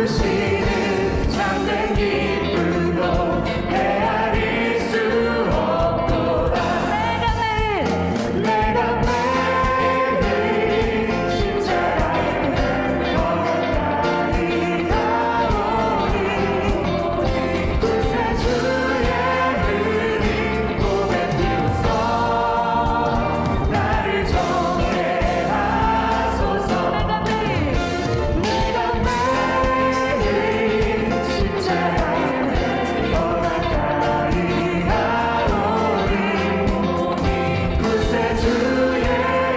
주시는 참된 기쁨도 헤아릴 수 없도다. 내가 매일 십자가에 더 가까이 가오니 구세주의 흐린 고백 비로소 나를 정죄하소서. 내가 매일 십자가에 더 가까이 가오니 구세주의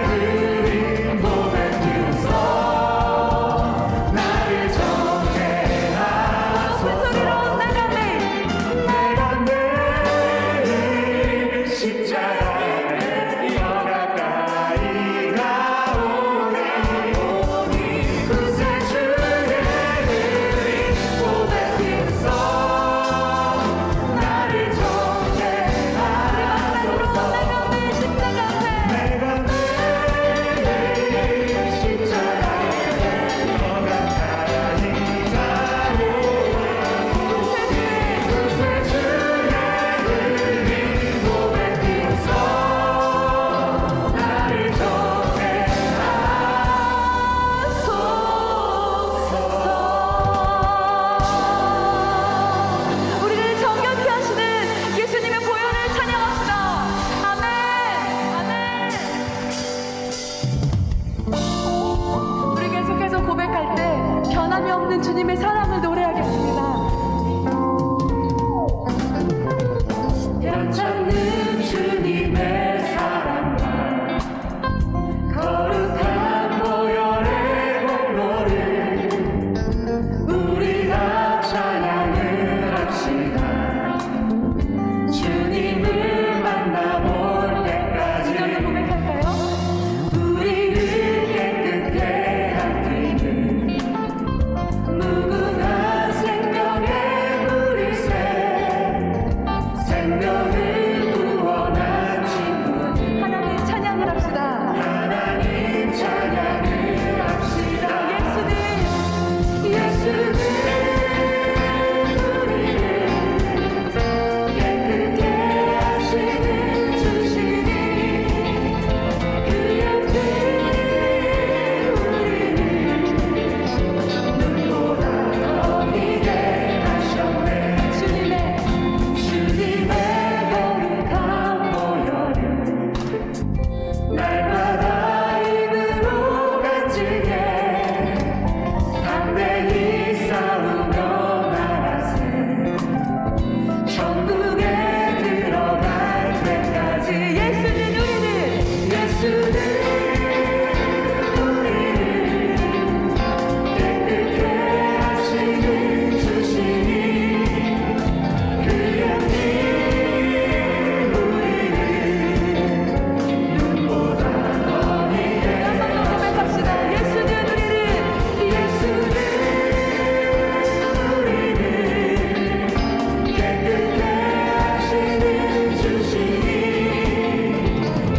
흐린 고백 비로소 나를 정죄하소서. 내가 매일 십자가에 더 가까이 가오니 구세주의 흐린 고백 비로소 나를 정죄하소서. 내가 매일 십자가에 더 가까이 가오니 구세주의 흐린 고백 비로소 나를 정죄하소서. 우리를 정결케 하시는 예수님의 보혈을 찬양합시다. 아멘. 아멘. 우리 계속해서 고백할 때 변함이 없는 주님의 사랑을 노래하겠습니다. 변찮는 주님의 사랑과 거룩한 보혈의 공로를 우리가 찬양을 합시다. 주님을 만나볼 때까지 이절로 고백할까요? 우리를 깨끗게 한 그는 무궁한 생명의 물이새 생명을 구원한 친구들 하나님 찬양을 합시다. 하나님 찬양을 합시다. 예수님 우리를 깨끗게 하시는 주시니 그 옆에 우리를 눈보다 더히게 하셨네. 주님의 거룩한 보혈을 날마다 입으로 간직해 담대히 싸우며 나가세 천국에 들어갈 때까지 예수는 우리를 깨끗게 하시는 주시니 그 옆에 우리를 눈보다 더히게 한번더 고백합시다. 예수는 우리를 깨끗게 하시는 주시니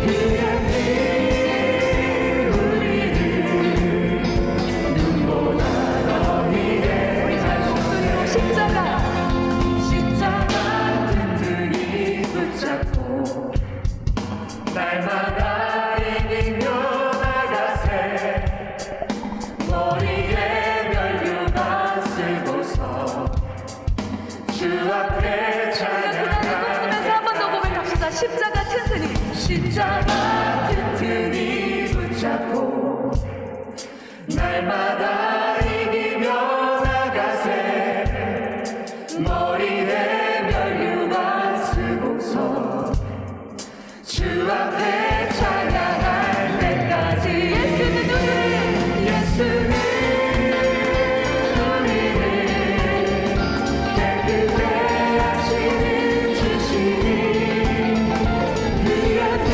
그 옆에 우리를 눈보다 더히게 하시네. 십자가 십자가 튼튼히 붙잡고 날마다 이기며 나가세 머리에 면류관 쓰고서 주 앞에 우리가 찬양하세 한 번 더 고백합시다. 십자가 튼튼히 십자가 튼튼히 붙잡고 날마다 이기며 나가세 머리에 면류관 쓰고서 주 앞에 찬양할 때까지 예수는 우리를 깨끗게 하시는 주시니 그 옆에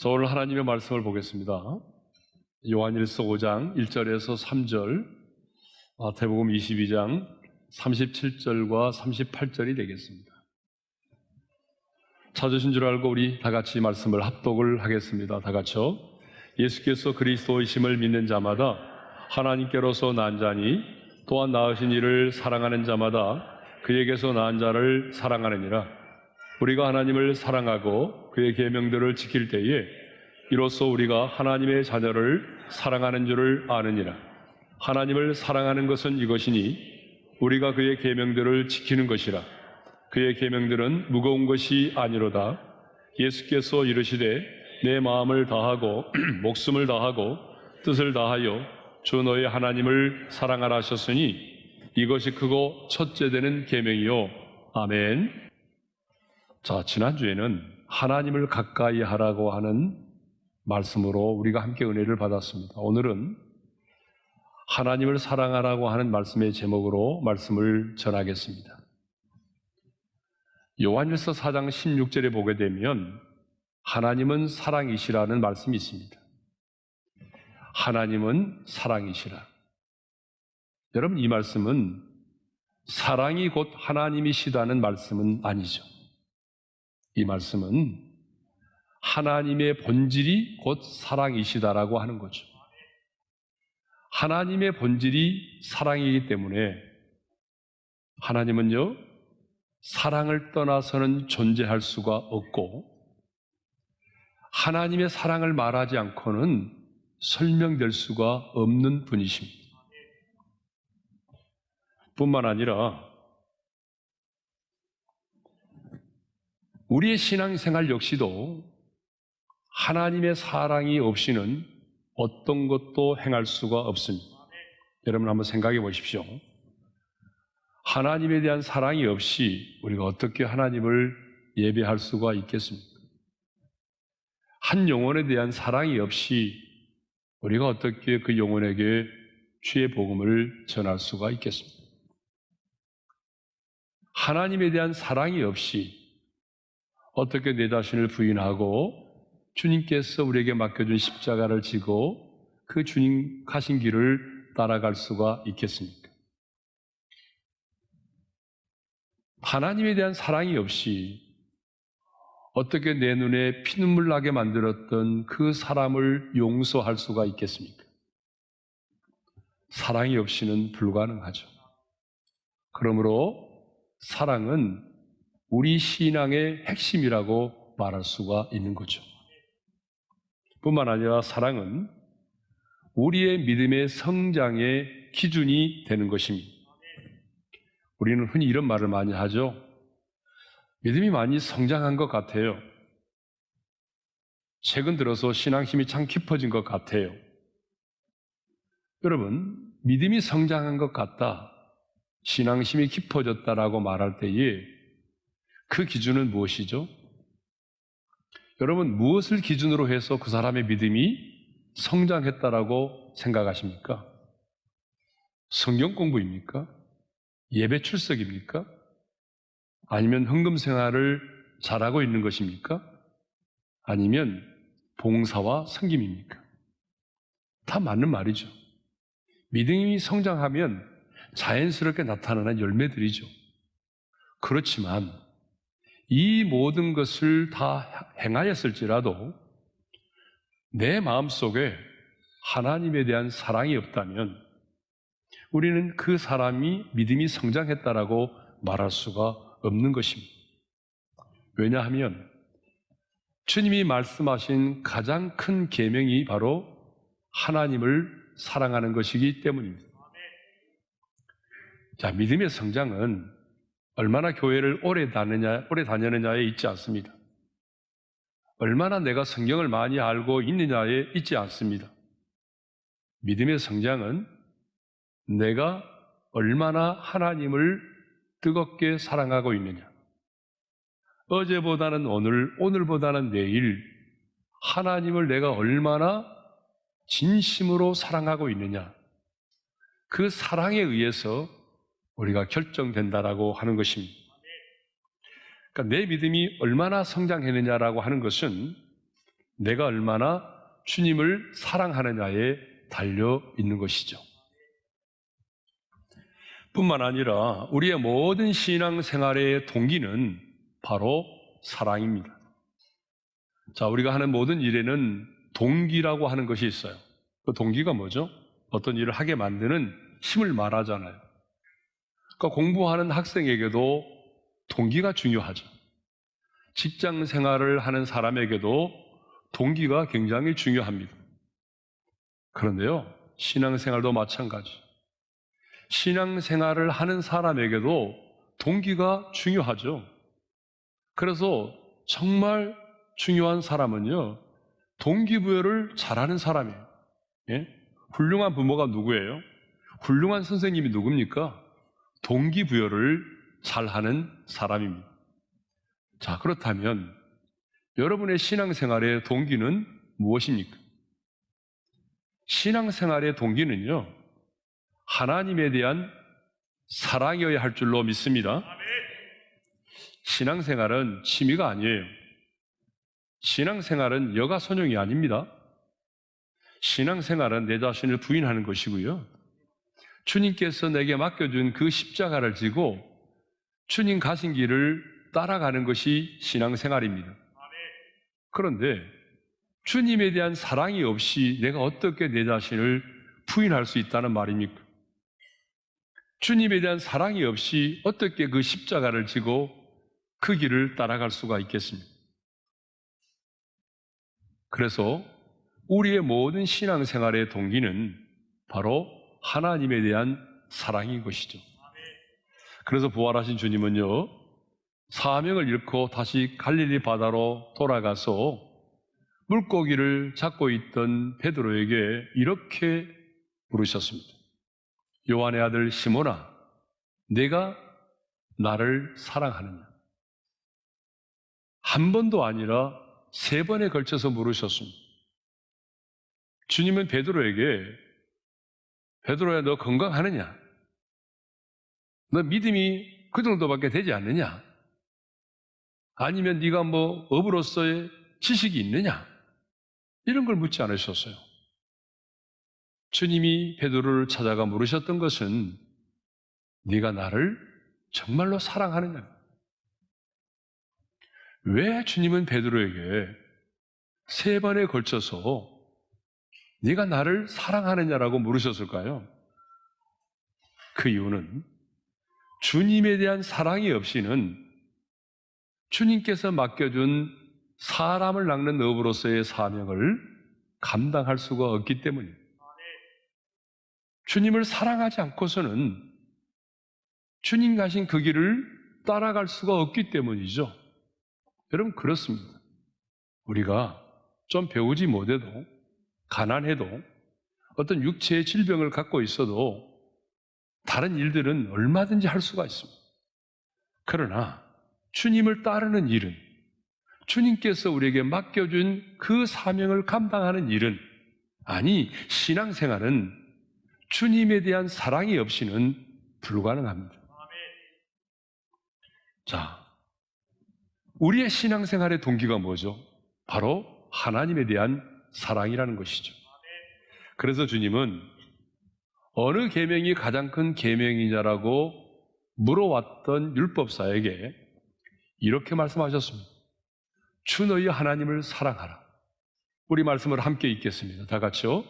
자, 오늘 하나님의 말씀을 보겠습니다. 요한일서 5장 1절에서 3절, 마태복음 22장 37절과 38절이 되겠습니다. 찾으신 줄 알고 우리 다 같이 말씀을 합독을 하겠습니다. 다 같이요. 예수께서 그리스도이심을 믿는 자마다 하나님께로서 난 자니 또한 낳으신 이를 사랑하는 자마다 그에게서 낳은 자를 사랑하느니라. 우리가 하나님을 사랑하고 그의 계명들을 지킬 때에 이로써 우리가 하나님의 자녀를 사랑하는 줄을 아느니라. 하나님을 사랑하는 것은 이것이니 우리가 그의 계명들을 지키는 것이라. 그의 계명들은 무거운 것이 아니로다. 예수께서 이르시되 내 마음을 다하고 목숨을 다하고 뜻을 다하여 주 너의 하나님을 사랑하라 하셨으니 이것이 크고 첫째 되는 계명이요. 아멘. 자, 지난주에는 하나님을 가까이 하라고 하는 말씀으로 우리가 함께 은혜를 받았습니다. 오늘은 하나님을 사랑하라고 하는 말씀의 제목으로 말씀을 전하겠습니다. 요한일서 4장 16절에 보게 되면 하나님은 사랑이시라는 말씀이 있습니다. 하나님은 사랑이시라. 여러분, 이 말씀은 사랑이 곧 하나님이시다는 말씀은 아니죠. 이 말씀은 하나님의 본질이 곧 사랑이시다라고 하는 거죠. 하나님의 본질이 사랑이기 때문에 하나님은요, 사랑을 떠나서는 존재할 수가 없고 하나님의 사랑을 말하지 않고는 설명될 수가 없는 분이십니다. 뿐만 아니라 우리의 신앙생활 역시도 하나님의 사랑이 없이는 어떤 것도 행할 수가 없습니다. 여러분 한번 생각해 보십시오. 하나님에 대한 사랑이 없이 우리가 어떻게 하나님을 예배할 수가 있겠습니까? 한 영혼에 대한 사랑이 없이 우리가 어떻게 그 영혼에게 주의 복음을 전할 수가 있겠습니까? 하나님에 대한 사랑이 없이 어떻게 내 자신을 부인하고 주님께서 우리에게 맡겨준 십자가를 지고 그 주님 가신 길을 따라갈 수가 있겠습니까? 하나님에 대한 사랑이 없이 어떻게 내 눈에 피눈물 나게 만들었던 그 사람을 용서할 수가 있겠습니까? 사랑이 없이는 불가능하죠. 그러므로 사랑은 우리 신앙의 핵심이라고 말할 수가 있는 거죠. 뿐만 아니라 사랑은 우리의 믿음의 성장의 기준이 되는 것입니다. 우리는 흔히 이런 말을 많이 하죠. 믿음이 많이 성장한 것 같아요. 최근 들어서 신앙심이 참 깊어진 것 같아요. 여러분, 믿음이 성장한 것 같다, 신앙심이 깊어졌다라고 말할 때에 그 기준은 무엇이죠? 여러분, 무엇을 기준으로 해서 그 사람의 믿음이 성장했다라고 생각하십니까? 성경 공부입니까? 예배 출석입니까? 아니면 헌금 생활을 잘하고 있는 것입니까? 아니면 봉사와 섬김입니까? 다 맞는 말이죠. 믿음이 성장하면 자연스럽게 나타나는 열매들이죠. 그렇지만 이 모든 것을 다 행하였을지라도 내 마음속에 하나님에 대한 사랑이 없다면 우리는 그 사람이 믿음이 성장했다라고 말할 수가 없는 것입니다. 왜냐하면 주님이 말씀하신 가장 큰 계명이 바로 하나님을 사랑하는 것이기 때문입니다. 자, 믿음의 성장은 얼마나 교회를 오래 다녔느냐에 있지 않습니다. 얼마나 내가 성경을 많이 알고 있느냐에 있지 않습니다. 믿음의 성장은 내가 얼마나 하나님을 뜨겁게 사랑하고 있느냐, 어제보다는 오늘, 오늘보다는 내일 하나님을 내가 얼마나 진심으로 사랑하고 있느냐, 그 사랑에 의해서 우리가 결정된다라고 하는 것입니다. 그러니까 내 믿음이 얼마나 성장했느냐라고 하는 것은 내가 얼마나 주님을 사랑하느냐에 달려 있는 것이죠. 뿐만 아니라 우리의 모든 신앙생활의 동기는 바로 사랑입니다. 자, 우리가 하는 모든 일에는 동기라고 하는 것이 있어요. 그 동기가 뭐죠? 어떤 일을 하게 만드는 힘을 말하잖아요. 그러니까 공부하는 학생에게도 동기가 중요하죠. 직장 생활을 하는 사람에게도 동기가 굉장히 중요합니다. 그런데요, 신앙생활도 마찬가지. 신앙생활을 하는 사람에게도 동기가 중요하죠. 그래서 정말 중요한 사람은요, 동기부여를 잘하는 사람이에요. 예? 훌륭한 부모가 누구예요? 훌륭한 선생님이 누굽니까? 동기부여를 잘하는 사람입니다. 자, 그렇다면 여러분의 신앙생활의 동기는 무엇입니까? 신앙생활의 동기는요, 하나님에 대한 사랑이어야 할 줄로 믿습니다. 신앙생활은 취미가 아니에요. 신앙생활은 여가선용이 아닙니다. 신앙생활은 내 자신을 부인하는 것이고요, 주님께서 내게 맡겨준 그 십자가를 지고 주님 가신 길을 따라가는 것이 신앙생활입니다. 그런데 주님에 대한 사랑이 없이 내가 어떻게 내 자신을 부인할 수 있다는 말입니까? 주님에 대한 사랑이 없이 어떻게 그 십자가를 지고 그 길을 따라갈 수가 있겠습니까? 그래서 우리의 모든 신앙생활의 동기는 바로 하나님에 대한 사랑인 것이죠. 그래서 부활하신 주님은요, 사명을 잃고 다시 갈릴리 바다로 돌아가서 물고기를 잡고 있던 베드로에게 이렇게 물으셨습니다. 요한의 아들 시몬아, 내가 나를 사랑하느냐? 한 번도 아니라 3번에 걸쳐서 물으셨습니다. 주님은 베드로에게, 베드로야, 너 건강하느냐? 너 믿음이 그 정도밖에 되지 않느냐? 아니면 네가 뭐 업으로서의 지식이 있느냐? 이런 걸 묻지 않으셨어요. 주님이 베드로를 찾아가 물으셨던 것은 네가 나를 정말로 사랑하느냐? 왜 주님은 베드로에게 3번에 걸쳐서 네가 나를 사랑하느냐라고 물으셨을까요? 그 이유는 주님에 대한 사랑이 없이는 주님께서 맡겨준 사람을 낚는 업으로서의 사명을 감당할 수가 없기 때문입니다. 주님을 사랑하지 않고서는 주님 가신 그 길을 따라갈 수가 없기 때문이죠. 여러분, 그렇습니다. 우리가 좀 배우지 못해도, 가난해도, 어떤 육체의 질병을 갖고 있어도 다른 일들은 얼마든지 할 수가 있습니다. 그러나 주님을 따르는 일은, 주님께서 우리에게 맡겨준 그 사명을 감당하는 일은, 아니, 신앙생활은 주님에 대한 사랑이 없이는 불가능합니다. 자, 우리의 신앙생활의 동기가 뭐죠? 바로 하나님에 대한 사랑이라는 것이죠. 그래서 주님은 어느 계명이 가장 큰 계명이냐라고 물어왔던 율법사에게 이렇게 말씀하셨습니다. 주 너희 하나님을 사랑하라. 우리 말씀을 함께 읽겠습니다. 다 같이요.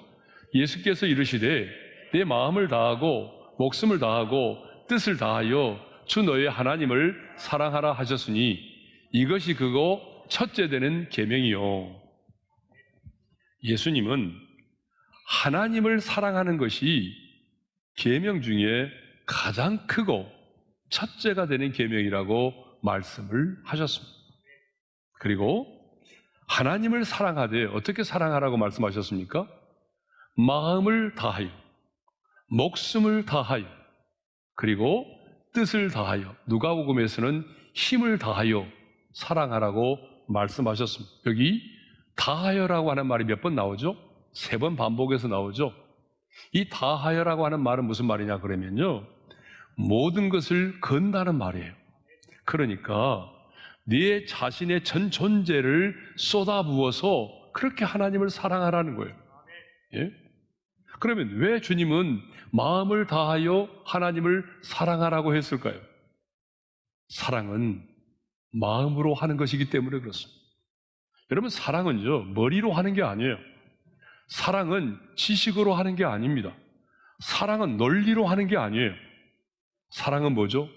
예수께서 이르시되 내 마음을 다하고 목숨을 다하고 뜻을 다하여 주 너희 하나님을 사랑하라 하셨으니 이것이 그거 첫째 되는 계명이요. 예수님은 하나님을 사랑하는 것이 계명 중에 가장 크고 첫째가 되는 계명이라고 말씀을 하셨습니다. 그리고 하나님을 사랑하되 어떻게 사랑하라고 말씀하셨습니까? 마음을 다하여, 목숨을 다하여, 그리고 뜻을 다하여, 누가복음에서는 힘을 다하여 사랑하라고 말씀하셨습니다. 여기 다하여라고 하는 말이 몇 번 나오죠? 3번 반복해서 나오죠? 이 다하여라고 하는 말은 무슨 말이냐 그러면요, 모든 것을 건다는 말이에요. 그러니까 네 자신의 전 존재를 쏟아부어서 그렇게 하나님을 사랑하라는 거예요. 예? 그러면 왜 주님은 마음을 다하여 하나님을 사랑하라고 했을까요? 사랑은 마음으로 하는 것이기 때문에 그렇습니다. 여러분, 사랑은요, 머리로 하는 게 아니에요. 사랑은 지식으로 하는 게 아닙니다. 사랑은 논리로 하는 게 아니에요. 사랑은 뭐죠?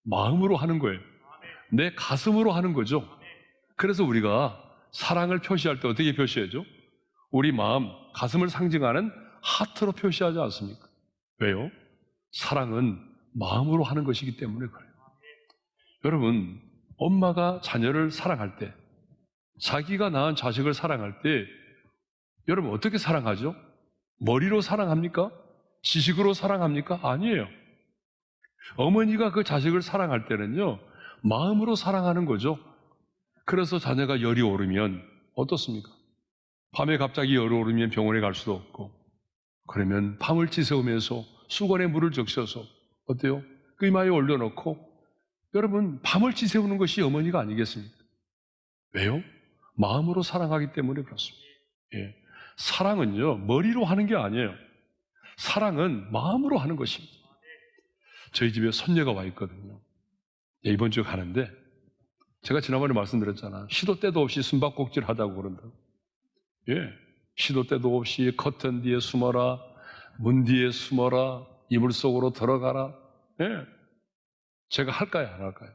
마음으로 하는 거예요. 내 가슴으로 하는 거죠. 그래서 우리가 사랑을 표시할 때 어떻게 표시하죠? 우리 마음, 가슴을 상징하는 하트로 표시하지 않습니까? 왜요? 사랑은 마음으로 하는 것이기 때문에 그래요. 여러분, 엄마가 자녀를 사랑할 때, 자기가 낳은 자식을 사랑할 때 여러분 어떻게 사랑하죠? 머리로 사랑합니까? 지식으로 사랑합니까? 아니에요. 어머니가 그 자식을 사랑할 때는요, 마음으로 사랑하는 거죠. 그래서 자녀가 열이 오르면 어떻습니까? 밤에 갑자기 열이 오르면 병원에 갈 수도 없고, 그러면 밤을 지새우면서 수건에 물을 적셔서 어때요? 그 이마에 올려놓고, 여러분 밤을 지새우는 것이 어머니가 아니겠습니까? 왜요? 마음으로 사랑하기 때문에 그렇습니다. 예. 사랑은요, 머리로 하는 게 아니에요. 사랑은 마음으로 하는 것입니다. 저희 집에 손녀가 와 있거든요. 예, 이번 주에 가는데, 제가 지난번에 말씀드렸잖아. 시도 때도 없이 숨바꼭질 하자고 그런다고. 예. 시도 때도 없이 커튼 뒤에 숨어라, 문 뒤에 숨어라, 이불 속으로 들어가라. 예. 제가 할까요, 안 할까요?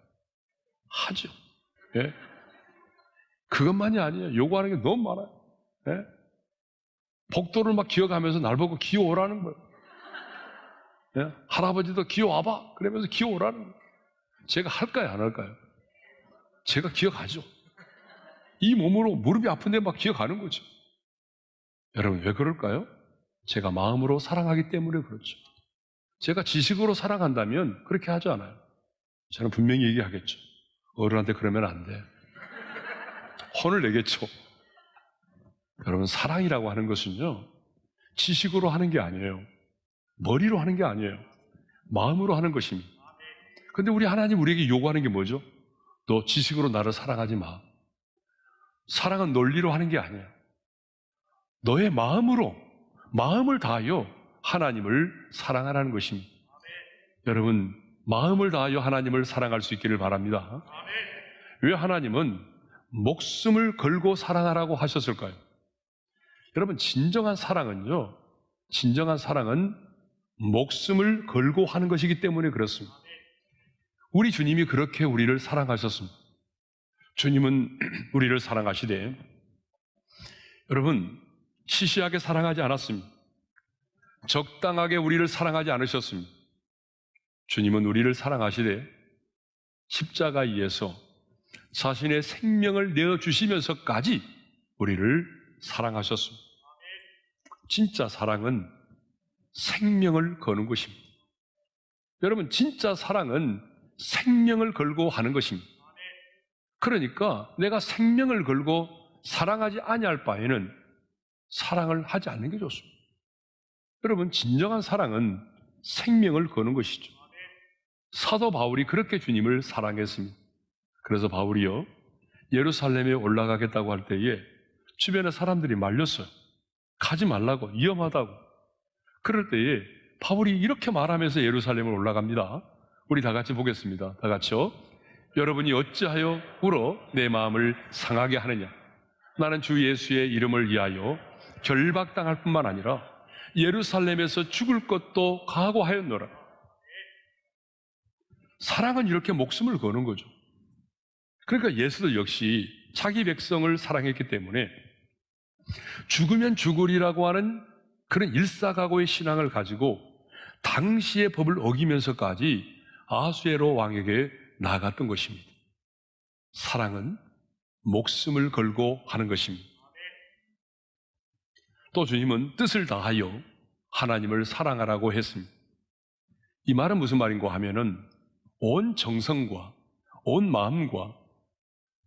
하죠. 예. 그것만이 아니에요. 요구하는 게 너무 많아요. 예? 복도를 막 기어가면서 날 보고 기어오라는 거예요. 예? 할아버지도 기어와봐. 그러면서 기어오라는 거예요. 제가 할까요, 안 할까요? 제가 기어가죠. 이 몸으로 무릎이 아픈데 막 기어가는 거죠. 여러분, 왜 그럴까요? 제가 마음으로 사랑하기 때문에 그렇죠. 제가 지식으로 사랑한다면 그렇게 하지 않아요. 저는 분명히 얘기하겠죠. 어른한테 그러면 안 돼. 혼을 내겠죠. 여러분, 사랑이라고 하는 것은요, 지식으로 하는 게 아니에요. 머리로 하는 게 아니에요. 마음으로 하는 것입니다. 근데 우리 하나님 우리에게 요구하는 게 뭐죠? 너 지식으로 나를 사랑하지 마. 사랑은 논리로 하는 게 아니에요. 너의 마음으로, 마음을 다하여 하나님을 사랑하라는 것입니다. 여러분, 마음을 다하여 하나님을 사랑할 수 있기를 바랍니다. 왜 하나님은 목숨을 걸고 사랑하라고 하셨을까요? 여러분, 진정한 사랑은요, 진정한 사랑은 목숨을 걸고 하는 것이기 때문에 그렇습니다. 우리 주님이 그렇게 우리를 사랑하셨습니다. 주님은 우리를 사랑하시되, 여러분, 시시하게 사랑하지 않았습니다. 적당하게 우리를 사랑하지 않으셨습니다. 주님은 우리를 사랑하시되 십자가에서 자신의 생명을 내어주시면서까지 우리를 사랑하셨습니다. 진짜 사랑은 생명을 거는 것입니다. 여러분, 진짜 사랑은 생명을 걸고 하는 것입니다. 그러니까 내가 생명을 걸고 사랑하지 아니할 바에는 사랑을 하지 않는 게 좋습니다. 여러분, 진정한 사랑은 생명을 거는 것이죠. 사도 바울이 그렇게 주님을 사랑했습니다. 그래서 바울이요, 예루살렘에 올라가겠다고 할 때에 주변에 사람들이 말렸어요. 가지 말라고, 위험하다고. 그럴 때에 바울이 이렇게 말하면서 예루살렘을 올라갑니다. 우리 다 같이 보겠습니다. 다 같이요. 여러분이 어찌하여 울어 내 마음을 상하게 하느냐? 나는 주 예수의 이름을 위하여 결박당할 뿐만 아니라 예루살렘에서 죽을 것도 각오하였노라. 사랑은 이렇게 목숨을 거는 거죠. 그러니까 예수도 역시 자기 백성을 사랑했기 때문에 죽으면 죽으리라고 하는 그런 일사각오의 신앙을 가지고 당시의 법을 어기면서까지 아수에로 왕에게 나아갔던 것입니다. 사랑은 목숨을 걸고 하는 것입니다. 또 주님은 뜻을 다하여 하나님을 사랑하라고 했습니다. 이 말은 무슨 말인가 하면은 온 정성과 온 마음과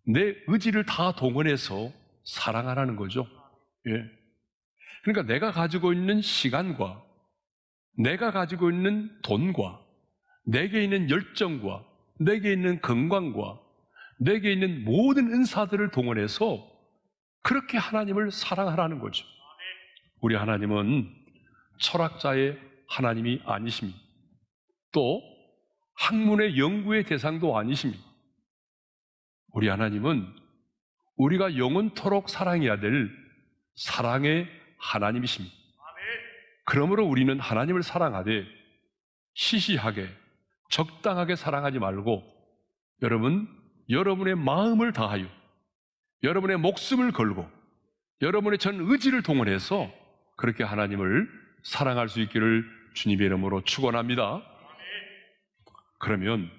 내 의지를 다 동원해서 사랑하라는 거죠. 예. 그러니까 내가 가지고 있는 시간과 내가 가지고 있는 돈과 내게 있는 열정과 내게 있는 건강과 내게 있는 모든 은사들을 동원해서 그렇게 하나님을 사랑하라는 거죠. 우리 하나님은 철학자의 하나님이 아니십니다. 또 학문의 연구의 대상도 아니십니다. 우리 하나님은 우리가 영원토록 사랑해야 될 사랑의 하나님이십니다. 그러므로 우리는 하나님을 사랑하되 시시하게 적당하게 사랑하지 말고 여러분의 마음을 다하여 여러분의 목숨을 걸고 여러분의 전 의지를 동원해서 그렇게 하나님을 사랑할 수 있기를 주님의 이름으로 축원합니다. 그러면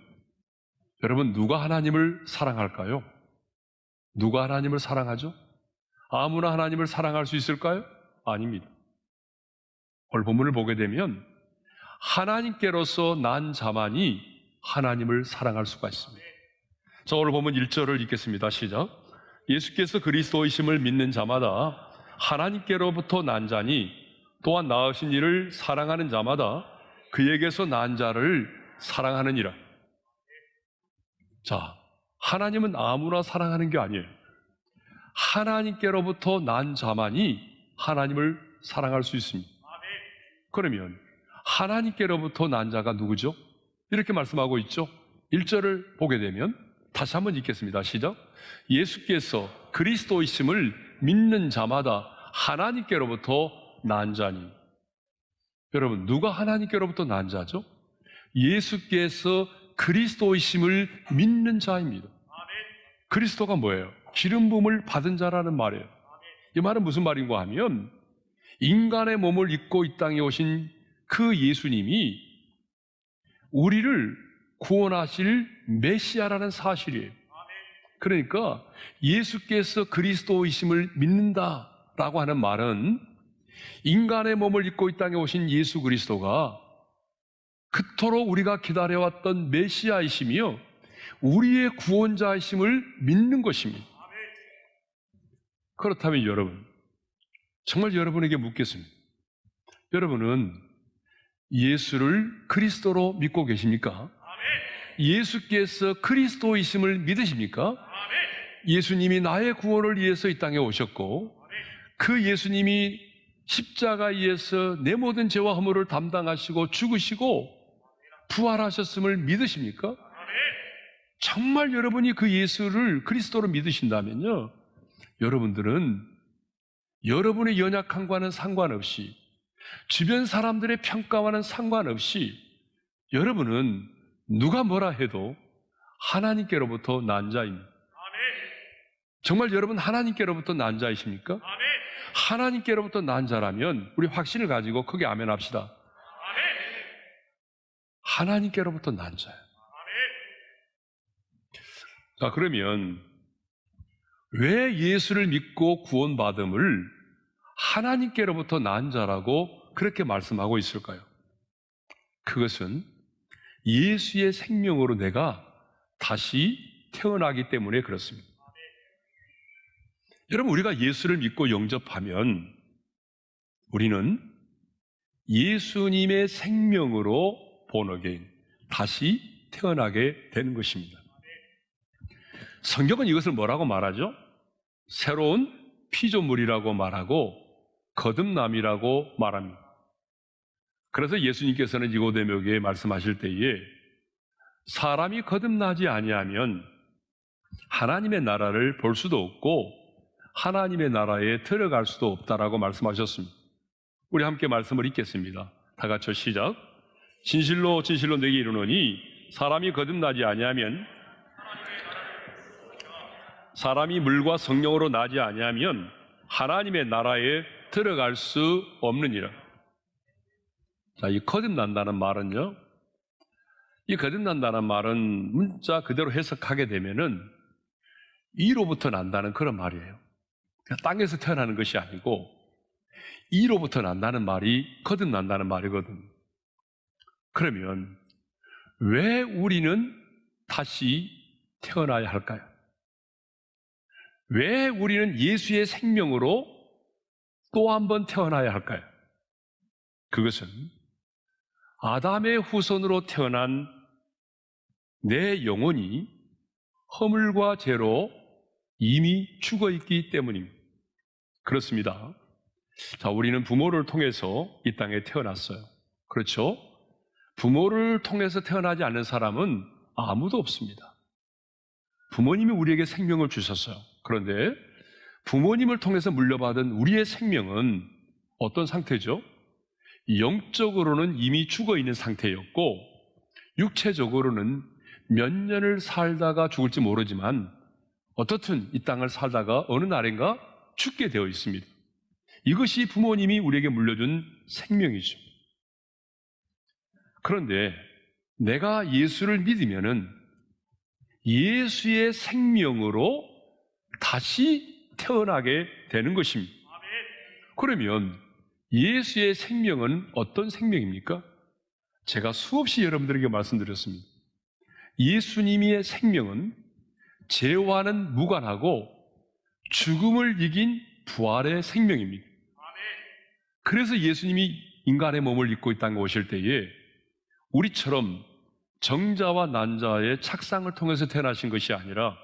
여러분, 누가 하나님을 사랑할까요? 누가 하나님을 사랑하죠? 아무나 하나님을 사랑할 수 있을까요? 아닙니다. 오늘 본문을 보게 되면 하나님께로서 난 자만이 하나님을 사랑할 수가 있습니다. 자, 오늘 본문 1절을 읽겠습니다. 시작. 예수께서 그리스도이심을 믿는 자마다 하나님께로부터 난 자니 또한 낳으신 이를 사랑하는 자마다 그에게서 난 자를 사랑하느니라. 자, 하나님은 아무나 사랑하는 게 아니에요. 하나님께로부터 난 자만이 하나님을 사랑할 수 있습니다. 그러면 하나님께로부터 난 자가 누구죠? 이렇게 말씀하고 있죠. 1절을 보게 되면 다시 한번 읽겠습니다. 시작. 예수께서 그리스도이심을 믿는 자마다 하나님께로부터 난 자니. 여러분, 누가 하나님께로부터 난 자죠? 예수께서 그리스도이심을 믿는 자입니다. 그리스도가 뭐예요? 기름 부음을 받은 자라는 말이에요. 이 말은 무슨 말인가 하면 인간의 몸을 입고 이 땅에 오신 그 예수님이 우리를 구원하실 메시아라는 사실이에요. 그러니까 예수께서 그리스도이심을 믿는다라고 하는 말은 인간의 몸을 입고 이 땅에 오신 예수 그리스도가 그토록 우리가 기다려왔던 메시아이시며 우리의 구원자이심을 믿는 것입니다. 그렇다면 여러분, 정말 여러분에게 묻겠습니다. 여러분은 예수를 그리스도로 믿고 계십니까? 예수께서 그리스도이심을 믿으십니까? 예수님이 나의 구원을 위해서 이 땅에 오셨고 그 예수님이 십자가에서 내 모든 죄와 허물을 담당하시고 죽으시고 부활하셨음을 믿으십니까? 정말 여러분이 그 예수를 그리스도로 믿으신다면요, 여러분들은 여러분의 연약함과는 상관없이 주변 사람들의 평가와는 상관없이 여러분은 누가 뭐라 해도 하나님께로부터 난 자입니다. 정말 여러분 하나님께로부터 난 자이십니까? 하나님께로부터 난 자라면 우리 확신을 가지고 크게 아멘 합시다. 하나님께로부터 난 자예요. 자, 그러면 왜 예수를 믿고 구원받음을 하나님께로부터 난 자라고 그렇게 말씀하고 있을까요? 그것은 예수의 생명으로 내가 다시 태어나기 때문에 그렇습니다. 여러분, 우리가 예수를 믿고 영접하면 우리는 예수님의 생명으로 본어게인 다시 태어나게 되는 것입니다. 성경은 이것을 뭐라고 말하죠? 새로운 피조물이라고 말하고 거듭남이라고 말합니다. 그래서 예수님께서는 니고데모에게 말씀하실 때에 사람이 거듭나지 아니하면 하나님의 나라를 볼 수도 없고 하나님의 나라에 들어갈 수도 없다라고 말씀하셨습니다. 우리 함께 말씀을 읽겠습니다. 다 같이 시작. 진실로 진실로 내게 이르노니 사람이 거듭나지 아니하면 사람이 물과 성령으로 나지 아니하면 하나님의 나라에 들어갈 수 없느니라. 자, 이 거듭난다는 말은요, 이 거듭난다는 말은 문자 그대로 해석하게 되면은 이로부터 난다는 그런 말이에요. 그러니까 땅에서 태어나는 것이 아니고 이로부터 난다는 말이 거듭난다는 말이거든. 그러면 왜 우리는 다시 태어나야 할까요? 왜 우리는 예수의 생명으로 또 한 번 태어나야 할까요? 그것은 아담의 후손으로 태어난 내 영혼이 허물과 죄로 이미 죽어 있기 때문입니다. 그렇습니다. 자, 우리는 부모를 통해서 이 땅에 태어났어요. 그렇죠? 부모를 통해서 태어나지 않는 사람은 아무도 없습니다. 부모님이 우리에게 생명을 주셨어요. 그런데 부모님을 통해서 물려받은 우리의 생명은 어떤 상태죠? 영적으로는 이미 죽어 있는 상태였고, 육체적으로는 몇 년을 살다가 죽을지 모르지만 어떻든 이 땅을 살다가 어느 날인가 죽게 되어 있습니다. 이것이 부모님이 우리에게 물려준 생명이죠. 그런데 내가 예수를 믿으면은 예수의 생명으로 다시 태어나게 되는 것입니다. 그러면 예수의 생명은 어떤 생명입니까? 제가 수없이 여러분들에게 말씀드렸습니다. 예수님의 생명은 죄와는 무관하고 죽음을 이긴 부활의 생명입니다. 그래서 예수님이 인간의 몸을 입고 이 땅에 오실 때에 우리처럼 정자와 난자의 착상을 통해서 태어나신 것이 아니라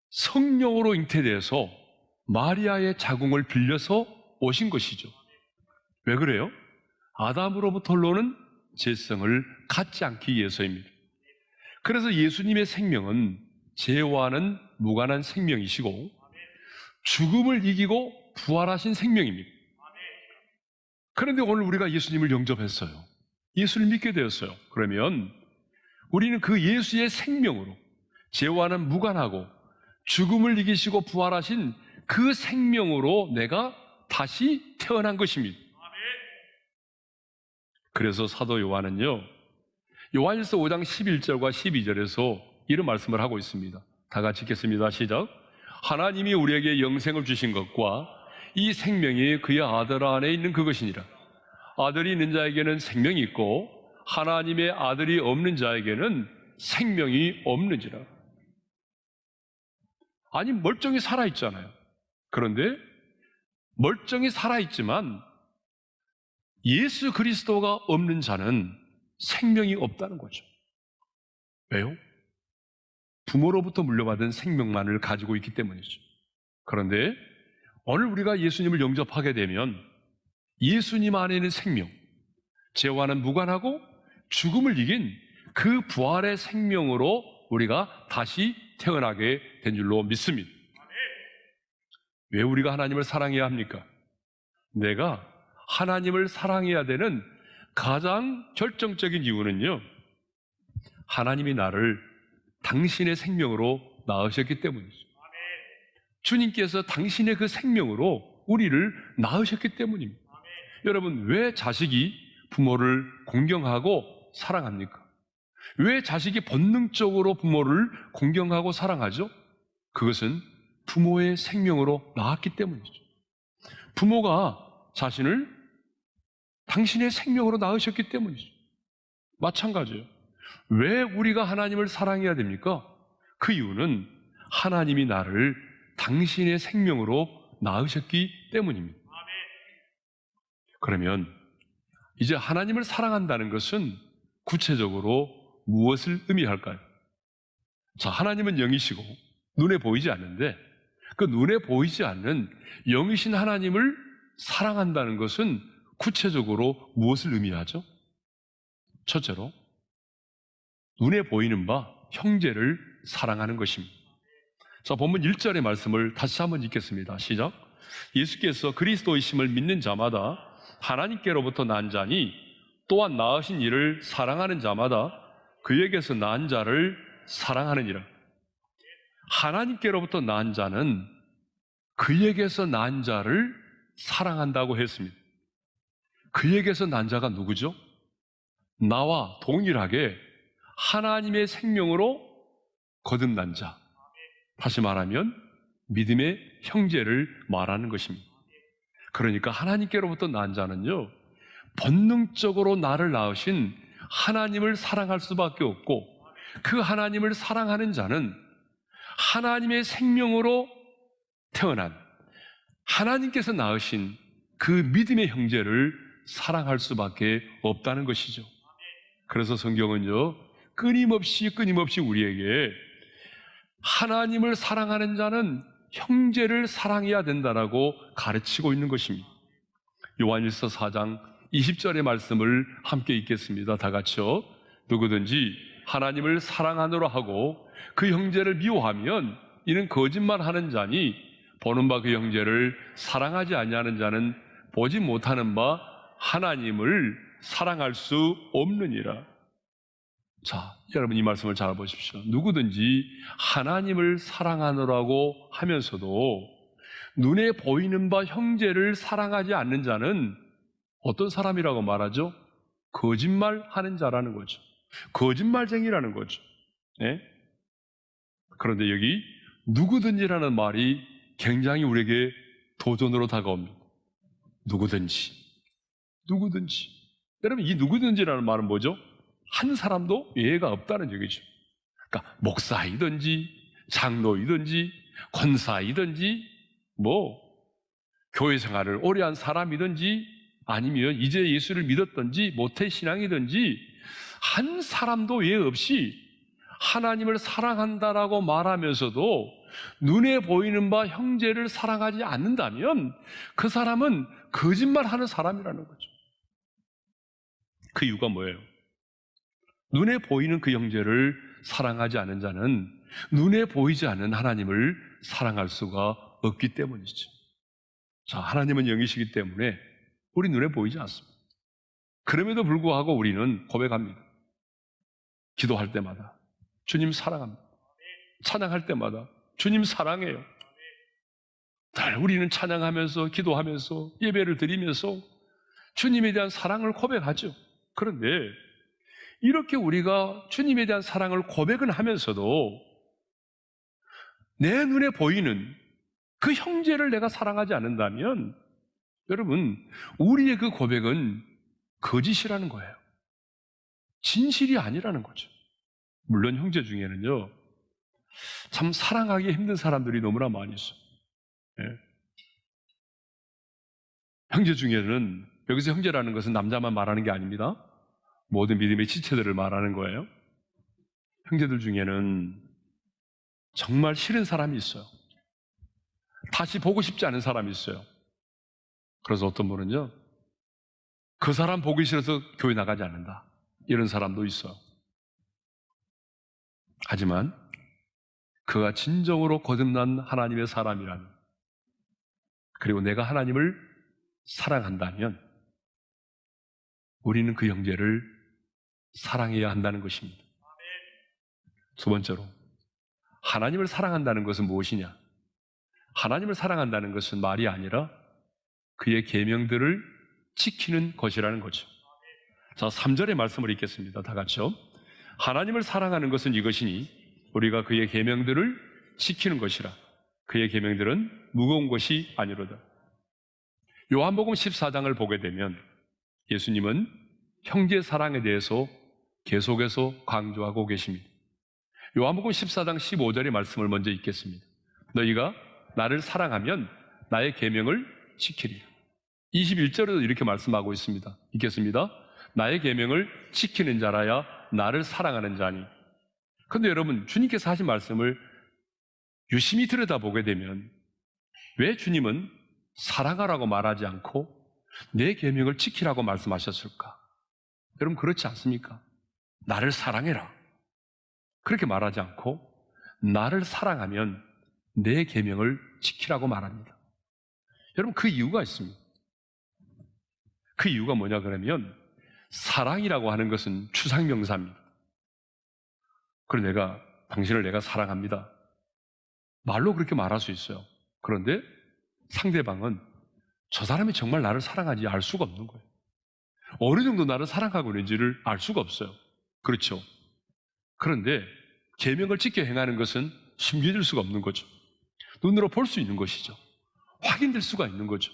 성령으로 잉태돼서 마리아의 자궁을 빌려서 오신 것이죠. 왜 그래요? 아담으로부터 올라오는 죄성을 갖지 않기 위해서입니다. 그래서 예수님의 생명은 죄와는 무관한 생명이시고 죽음을 이기고 부활하신 생명입니다. 그런데 오늘 우리가 예수님을 영접했어요. 예수를 믿게 되었어요. 그러면 우리는 그 예수의 생명으로 죄와는 무관하고 죽음을 이기시고 부활하신 그 생명으로 내가 다시 태어난 것입니다. 그래서 사도 요한은요, 요한일서 5장 11절과 12절에서 이런 말씀을 하고 있습니다. 다 같이 읽겠습니다. 시작. 하나님이 우리에게 영생을 주신 것과 이 생명이 그의 아들 안에 있는 그것이니라. 아들이 있는 자에게는 생명이 있고 하나님의 아들이 없는 자에게는 생명이 없는지라. 아니, 멀쩡히 살아있잖아요. 그런데 멀쩡히 살아있지만 예수 그리스도가 없는 자는 생명이 없다는 거죠. 왜요? 부모로부터 물려받은 생명만을 가지고 있기 때문이죠. 그런데 오늘 우리가 예수님을 영접하게 되면 예수님 안에 있는 생명, 죄와는 무관하고 죽음을 이긴 그 부활의 생명으로 우리가 다시 태어나게 된 줄로 믿습니다. 왜 우리가 하나님을 사랑해야 합니까? 내가 하나님을 사랑해야 되는 가장 결정적인 이유는요, 하나님이 나를 당신의 생명으로 낳으셨기 때문이죠. 주님께서 당신의 그 생명으로 우리를 낳으셨기 때문입니다. 여러분, 왜 자식이 부모를 공경하고 사랑합니까? 왜 자식이 본능적으로 부모를 공경하고 사랑하죠? 그것은 부모의 생명으로 낳았기 때문이죠. 부모가 자신을 당신의 생명으로 낳으셨기 때문이죠. 마찬가지예요. 왜 우리가 하나님을 사랑해야 됩니까? 그 이유는 하나님이 나를 당신의 생명으로 낳으셨기 때문입니다. 그러면 이제 하나님을 사랑한다는 것은 구체적으로 무엇을 의미할까요? 자, 하나님은 영이시고 눈에 보이지 않는데 그 눈에 보이지 않는 영이신 하나님을 사랑한다는 것은 구체적으로 무엇을 의미하죠? 첫째로 눈에 보이는 바 형제를 사랑하는 것입니다. 자, 본문 1절의 말씀을 다시 한번 읽겠습니다. 시작. 예수께서 그리스도이심을 믿는 자마다 하나님께로부터 난 자니 또한 낳으신 이를 사랑하는 자마다 그에게서 난 자를 사랑하느니라. 하나님께로부터 난 자는 그에게서 난 자를 사랑한다고 했습니다. 그에게서 난 자가 누구죠? 나와 동일하게 하나님의 생명으로 거듭난 자, 다시 말하면 믿음의 형제를 말하는 것입니다. 그러니까 하나님께로부터 난 자는요, 본능적으로 나를 낳으신 하나님을 사랑할 수밖에 없고, 그 하나님을 사랑하는 자는 하나님의 생명으로 태어난 하나님께서 낳으신 그 믿음의 형제를 사랑할 수밖에 없다는 것이죠. 그래서 성경은요, 끊임없이 우리에게 하나님을 사랑하는 자는 형제를 사랑해야 된다라고 가르치고 있는 것입니다. 요한일서 4장 20절의 말씀을 함께 읽겠습니다. 다 같이요. 누구든지 하나님을 사랑하노라 하고 그 형제를 미워하면 이는 거짓말하는 자니 보는 바 그 형제를 사랑하지 아니하는 자는 보지 못하는 바 하나님을 사랑할 수 없느니라. 자, 여러분 이 말씀을 잘 보십시오. 누구든지 하나님을 사랑하노라고 하면서도 눈에 보이는 바 형제를 사랑하지 않는 자는 어떤 사람이라고 말하죠? 거짓말하는 자라는 거죠. 거짓말쟁이라는 거죠. 네? 그런데 여기 누구든지라는 말이 굉장히 우리에게 도전으로 다가옵니다. 누구든지. 여러분 이 누구든지라는 말은 뭐죠? 한 사람도 예외가 없다는 얘기죠. 그러니까 목사이든지 장로이든지 권사이든지 교회 생활을 오래 한 사람이든지 아니면 이제 예수를 믿었든지 모태신앙이든지 한 사람도 예외 없이 하나님을 사랑한다라고 말하면서도 눈에 보이는 바 형제를 사랑하지 않는다면 그 사람은 거짓말하는 사람이라는 거죠. 그 이유가 뭐예요? 눈에 보이는 그 형제를 사랑하지 않는 자는 눈에 보이지 않는 하나님을 사랑할 수가 없기 때문이죠. 자, 하나님은 영이시기 때문에 우리 눈에 보이지 않습니다. 그럼에도 불구하고 우리는 고백합니다. 기도할 때마다 주님 사랑합니다. 찬양할 때마다 주님 사랑해요. 늘 우리는 찬양하면서 기도하면서 예배를 드리면서 주님에 대한 사랑을 고백하죠. 그런데 이렇게 우리가 주님에 대한 사랑을 고백은 하면서도 내 눈에 보이는 그 형제를 내가 사랑하지 않는다면 여러분 우리의 그 고백은 거짓이라는 거예요. 진실이 아니라는 거죠. 물론 형제 중에는요 참 사랑하기 힘든 사람들이 너무나 많이 있어요. 예. 형제 중에는 여기서 형제라는 것은 남자만 말하는 게 아닙니다. 모든 믿음의 지체들을 말하는 거예요. 형제들 중에는 정말 싫은 사람이 있어요. 다시 보고 싶지 않은 사람이 있어요. 그래서 어떤 분은요 그 사람 보기 싫어서 교회 나가지 않는다 이런 사람도 있어요. 하지만 그가 진정으로 거듭난 하나님의 사람이라면 그리고 내가 하나님을 사랑한다면 우리는 그 형제를 사랑해야 한다는 것입니다. 두 번째로 하나님을 사랑한다는 것은 무엇이냐? 하나님을 사랑한다는 것은 말이 아니라 그의 계명들을 지키는 것이라는 거죠. 자, 3절의 말씀을 읽겠습니다. 다 같이요. 하나님을 사랑하는 것은 이것이니 우리가 그의 계명들을 지키는 것이라. 그의 계명들은 무거운 것이 아니로다. 요한복음 14장을 보게 되면 예수님은 형제 사랑에 대해서 계속해서 강조하고 계십니다. 요한복음 14장 15절의 말씀을 먼저 읽겠습니다. 너희가 나를 사랑하면 나의 계명을 지키리. 21절에도 이렇게 말씀하고 있습니다. 읽겠습니다. 나의 계명을 지키는 자라야 나를 사랑하는 자니. 그런데 여러분 주님께서 하신 말씀을 유심히 들여다보게 되면 왜 주님은 사랑하라고 말하지 않고 내 계명을 지키라고 말씀하셨을까? 여러분 그렇지 않습니까? 나를 사랑해라 그렇게 말하지 않고 나를 사랑하면 내 계명을 지키라고 말합니다. 여러분 그 이유가 있습니다. 그 이유가 뭐냐 그러면 사랑이라고 하는 것은 추상명사입니다. 그리고 당신을 내가 사랑합니다. 말로 그렇게 말할 수 있어요. 그런데 상대방은 저 사람이 정말 나를 사랑하지 알 수가 없는 거예요. 어느 정도 나를 사랑하고 있는지를 알 수가 없어요. 그렇죠? 그런데 계명을 지켜 행하는 것은 숨겨질 수가 없는 거죠. 눈으로 볼 수 있는 것이죠. 확인될 수가 있는 거죠.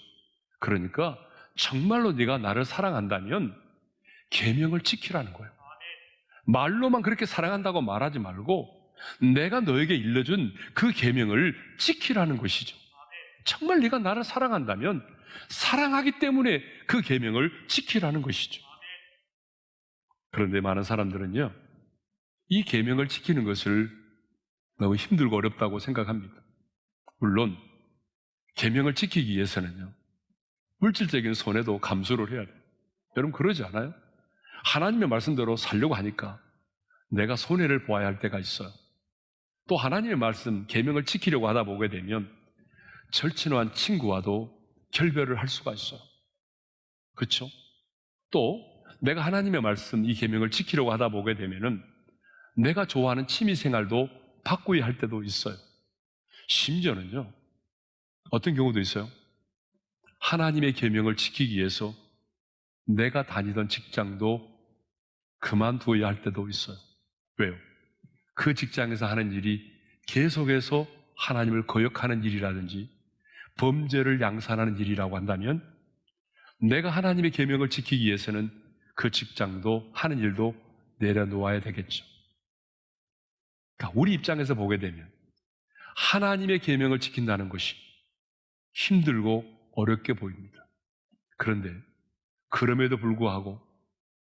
그러니까 정말로 네가 나를 사랑한다면 계명을 지키라는 거예요. 말로만 그렇게 사랑한다고 말하지 말고 내가 너에게 일러준 그 계명을 지키라는 것이죠. 정말 네가 나를 사랑한다면 사랑하기 때문에 그 계명을 지키라는 것이죠. 그런데 많은 사람들은요 이 계명을 지키는 것을 너무 힘들고 어렵다고 생각합니다. 물론 계명을 지키기 위해서는요, 물질적인 손해도 감수를 해야 돼요. 여러분 그러지 않아요? 하나님의 말씀대로 살려고 하니까 내가 손해를 보아야 할 때가 있어요. 또 하나님의 말씀, 계명을 지키려고 하다 보게 되면 절친한 친구와도 결별을 할 수가 있어요. 그렇죠? 또 내가 하나님의 말씀, 이 계명을 지키려고 하다 보게 되면은 내가 좋아하는 취미 생활도 바꾸어야 할 때도 있어요. 심지어는요, 어떤 경우도 있어요. 하나님의 계명을 지키기 위해서 내가 다니던 직장도 그만두어야 할 때도 있어요. 왜요? 그 직장에서 하는 일이 계속해서 하나님을 거역하는 일이라든지 범죄를 양산하는 일이라고 한다면 내가 하나님의 계명을 지키기 위해서는 그 직장도 하는 일도 내려놓아야 되겠죠. 그러니까 우리 입장에서 보게 되면 하나님의 계명을 지킨다는 것이 힘들고 어렵게 보입니다. 그런데 그럼에도 불구하고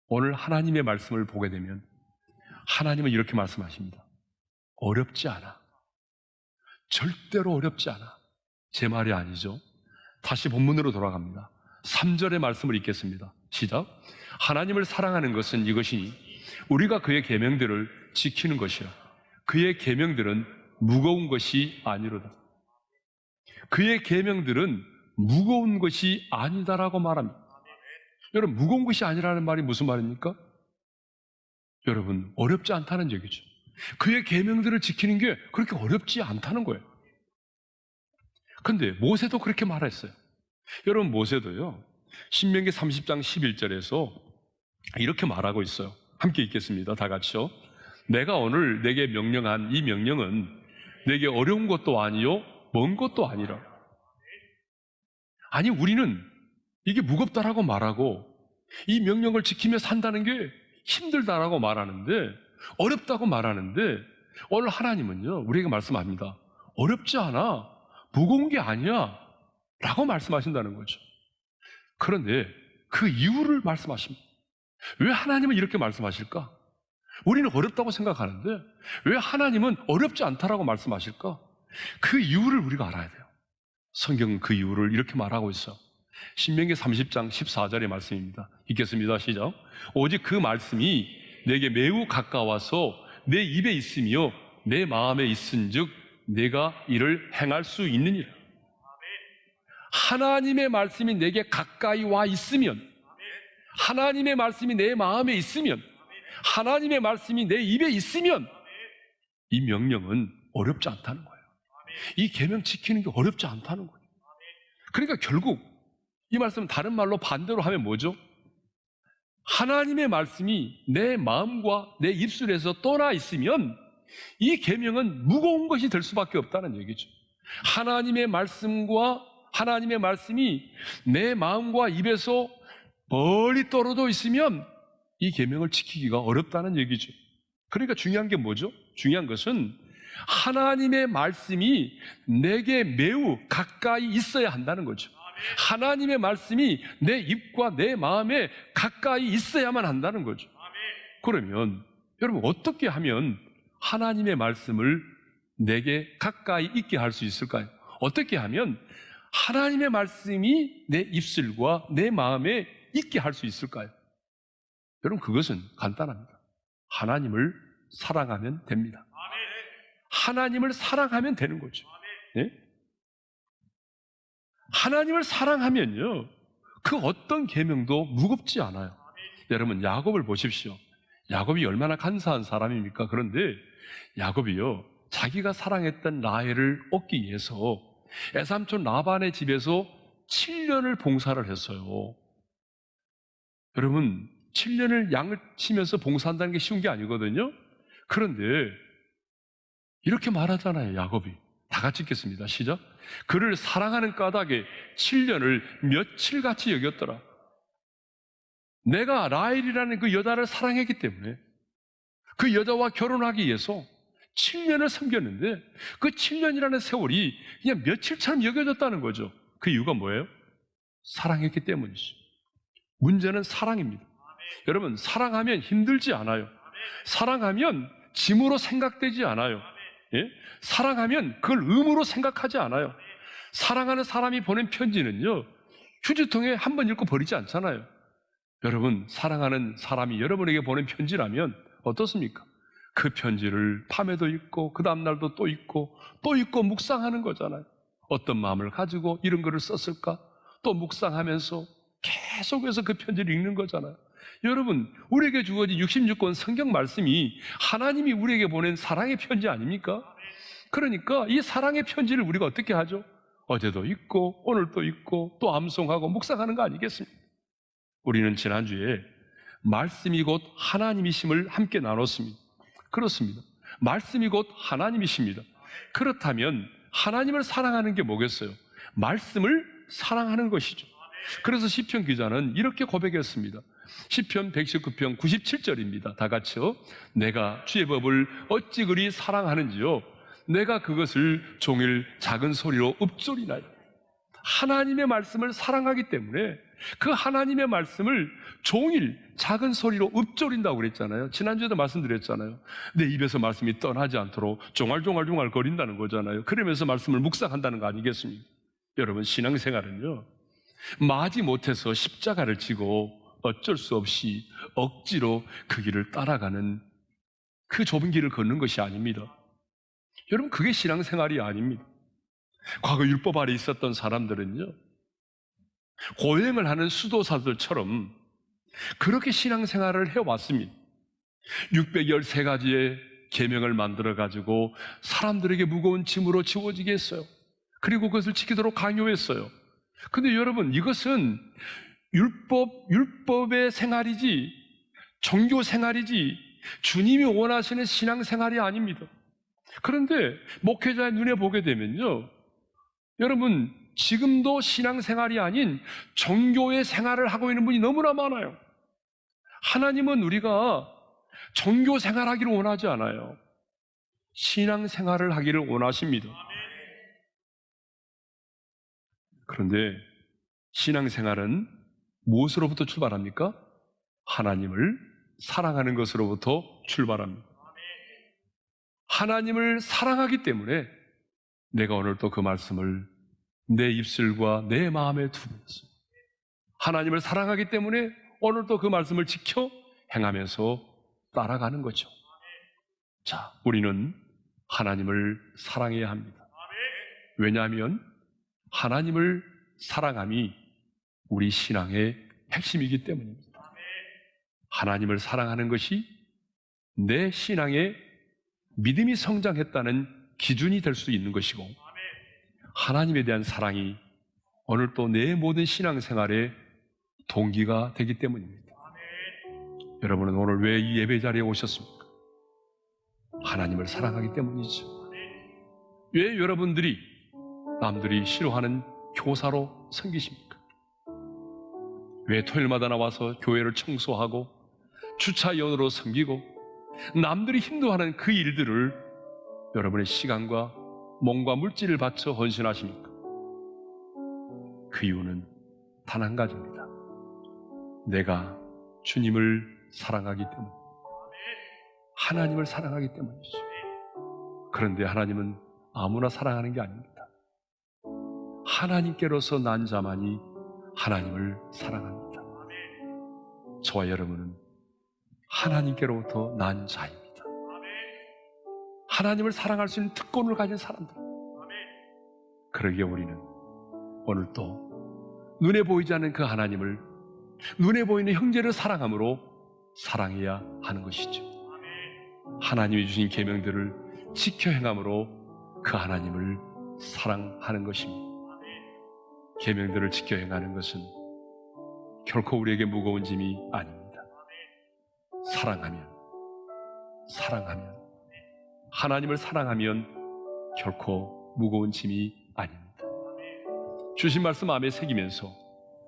오늘 하나님의 말씀을 보게 되면 하나님은 이렇게 말씀하십니다. 어렵지 않아. 절대로 어렵지 않아. 제 말이 아니죠. 다시 본문으로 돌아갑니다. 3절의 말씀을 읽겠습니다. 시작. 하나님을 사랑하는 것은 이것이니 우리가 그의 계명들을 지키는 것이요 그의 계명들은 무거운 것이 아니로다. 그의 계명들은 무거운 것이 아니다라고 말합니다. 여러분, 무거운 것이 아니라는 말이 무슨 말입니까? 여러분, 어렵지 않다는 얘기죠. 그의 계명들을 지키는 게 그렇게 어렵지 않다는 거예요. 근데 모세도 그렇게 말했어요. 여러분, 모세도요, 신명기 30장 11절에서 이렇게 말하고 있어요. 함께 읽겠습니다. 다 같이요. 내가 오늘 내게 명령한 이 명령은 내게 어려운 것도 아니요 먼 것도 아니라. 아니, 우리는 이게 무겁다라고 말하고 이 명령을 지키며 산다는 게 힘들다라고 말하는데, 어렵다고 말하는데, 오늘 하나님은요 우리에게 말씀합니다. 어렵지 않아, 무거운 게 아니야 라고 말씀하신다는 거죠. 그런데 그 이유를 말씀하십니다. 왜 하나님은 이렇게 말씀하실까? 우리는 어렵다고 생각하는데 왜 하나님은 어렵지 않다라고 말씀하실까? 그 이유를 우리가 알아야 돼요. 성경은 그 이유를 이렇게 말하고 있어요. 신명기 30장 14절의 말씀입니다. 읽겠습니다. 시작. 오직 그 말씀이 내게 매우 가까워서 내 입에 있으며 내 마음에 있은즉 내가 이를 행할 수 있느니라. 하나님의 말씀이 내게 가까이 와 있으면, 하나님의 말씀이 내 마음에 있으면, 하나님의 말씀이 내 입에 있으면 이 명령은 어렵지 않다는 거예요. 이 계명 지키는 게 어렵지 않다는 거예요. 그러니까 결국 이 말씀은 다른 말로 반대로 하면 뭐죠? 하나님의 말씀이 내 마음과 내 입술에서 떠나 있으면 이 계명은 무거운 것이 될 수밖에 없다는 얘기죠. 하나님의 말씀과 하나님의 말씀이 내 마음과 입에서 멀리 떨어져 있으면 이 계명을 지키기가 어렵다는 얘기죠. 그러니까 중요한 게 뭐죠? 중요한 것은 하나님의 말씀이 내게 매우 가까이 있어야 한다는 거죠. 하나님의 말씀이 내 입과 내 마음에 가까이 있어야만 한다는 거죠. 그러면 여러분, 어떻게 하면 하나님의 말씀을 내게 가까이 있게 할 수 있을까요? 어떻게 하면 하나님의 말씀이 내 입술과 내 마음에 있게 할 수 있을까요? 여러분, 그것은 간단합니다. 하나님을 사랑하면 됩니다. 하나님을 사랑하면 되는 거죠. 네? 하나님을 사랑하면요, 그 어떤 계명도 무겁지 않아요. 여러분, 야곱을 보십시오. 야곱이 얼마나 간사한 사람입니까? 그런데 야곱이요, 자기가 사랑했던 라헬을 얻기 위해서 애삼촌 라반의 집에서 7년을 봉사를 했어요. 여러분, 7년을 양을 치면서 봉사한다는 게 쉬운 게 아니거든요. 그런데 이렇게 말하잖아요, 야곱이. 다 같이 읽겠습니다. 시작. 그를 사랑하는 까닭에 7년을 며칠같이 여겼더라. 내가 라헬이라는 그 여자를 사랑했기 때문에 그 여자와 결혼하기 위해서 7년을 섬겼는데 그 7년이라는 세월이 그냥 며칠처럼 여겨졌다는 거죠. 그 이유가 뭐예요? 사랑했기 때문이죠. 문제는 사랑입니다. 여러분, 사랑하면 힘들지 않아요. 사랑하면 짐으로 생각되지 않아요. 예? 사랑하면 그걸 의무로 생각하지 않아요. 사랑하는 사람이 보낸 편지는요, 휴지통에 한 번 읽고 버리지 않잖아요. 여러분, 사랑하는 사람이 여러분에게 보낸 편지라면 어떻습니까? 그 편지를 밤에도 읽고 그 다음날도 또 읽고 또 읽고 묵상하는 거잖아요. 어떤 마음을 가지고 이런 글을 썼을까? 또 묵상하면서 계속해서 그 편지를 읽는 거잖아요. 여러분, 우리에게 주어진 66권 성경 말씀이 하나님이 우리에게 보낸 사랑의 편지 아닙니까? 그러니까 이 사랑의 편지를 우리가 어떻게 하죠? 어제도 읽고 오늘도 읽고 또 암송하고 묵상하는 거 아니겠습니까? 우리는 지난주에 말씀이 곧 하나님이심을 함께 나눴습니다. 그렇습니다. 말씀이 곧 하나님이십니다. 그렇다면 하나님을 사랑하는 게 뭐겠어요? 말씀을 사랑하는 것이죠. 그래서 시편 기자는 이렇게 고백했습니다. 시편 119편 97절입니다. 다 같이요. 내가 주의 법을 어찌 그리 사랑하는지요. 내가 그것을 종일 작은 소리로 읊조리나요. 하나님의 말씀을 사랑하기 때문에 그 하나님의 말씀을 종일 작은 소리로 읊조린다고 그랬잖아요. 지난주에도 말씀드렸잖아요. 내 입에서 말씀이 떠나지 않도록 종알종알종알 거린다는 거잖아요. 그러면서 말씀을 묵상한다는 거 아니겠습니까? 여러분, 신앙생활은요, 마지 못해서 십자가를 지고 어쩔 수 없이 억지로 그 길을 따라가는 그 좁은 길을 걷는 것이 아닙니다. 여러분, 그게 신앙생활이 아닙니다. 과거 율법 아래 있었던 사람들은요, 고행을 하는 수도사들처럼 그렇게 신앙생활을 해왔습니다. 613가지의 계명을 만들어가지고 사람들에게 무거운 짐으로 지워지게 했어요. 그리고 그것을 지키도록 강요했어요. 근데 여러분, 이것은 율법의 생활이지, 종교 생활이지, 주님이 원하시는 신앙생활이 아닙니다. 그런데 목회자의 눈에 보게 되면요, 여러분, 지금도 신앙생활이 아닌 종교의 생활을 하고 있는 분이 너무나 많아요. 하나님은 우리가 종교 생활하기를 원하지 않아요. 신앙생활을 하기를 원하십니다. 그런데 신앙생활은 무엇으로부터 출발합니까? 하나님을 사랑하는 것으로부터 출발합니다. 하나님을 사랑하기 때문에 내가 오늘 또 그 말씀을 내 입술과 내 마음에 두면서, 하나님을 사랑하기 때문에 오늘 또 그 말씀을 지켜 행하면서 따라가는 거죠. 자, 우리는 하나님을 사랑해야 합니다. 왜냐하면 하나님을 사랑함이 우리 신앙의 핵심이기 때문입니다. 하나님을 사랑하는 것이 내 신앙의 믿음이 성장했다는 기준이 될 수 있는 것이고, 하나님에 대한 사랑이 오늘 또 내 모든 신앙생활의 동기가 되기 때문입니다. 여러분은 오늘 왜 이 예배 자리에 오셨습니까? 하나님을 사랑하기 때문이죠. 왜 여러분들이 남들이 싫어하는 교사로 섬기십니까? 왜 토요일마다 나와서 교회를 청소하고 주차위원으로 섬기고 남들이 힘들어하는 그 일들을 여러분의 시간과 몸과 물질을 바쳐 헌신하십니까? 그 이유는 단 한 가지입니다. 내가 주님을 사랑하기 때문, 하나님을 사랑하기 때문이죠. 그런데 하나님은 아무나 사랑하는 게 아닙니다. 하나님께로서 난 자만이 하나님을 사랑합니다. 저와 여러분은 하나님께로부터 난 자입니다. 하나님을 사랑할 수 있는 특권을 가진 사람들. 그러기에 우리는 오늘 또 눈에 보이지 않는 그 하나님을, 눈에 보이는 형제를 사랑함으로 사랑해야 하는 것이죠. 하나님이 주신 계명들을 지켜 행함으로 그 하나님을 사랑하는 것입니다. 계명들을 지켜 행하는 것은 결코 우리에게 무거운 짐이 아닙니다. 사랑하면 하나님을 사랑하면 결코 무거운 짐이 아닙니다. 주신 말씀 마음에 새기면서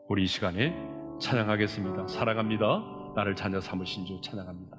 우리 이 시간에 찬양하겠습니다. 사랑합니다. 나를 자녀 삼으신 주 찬양합니다.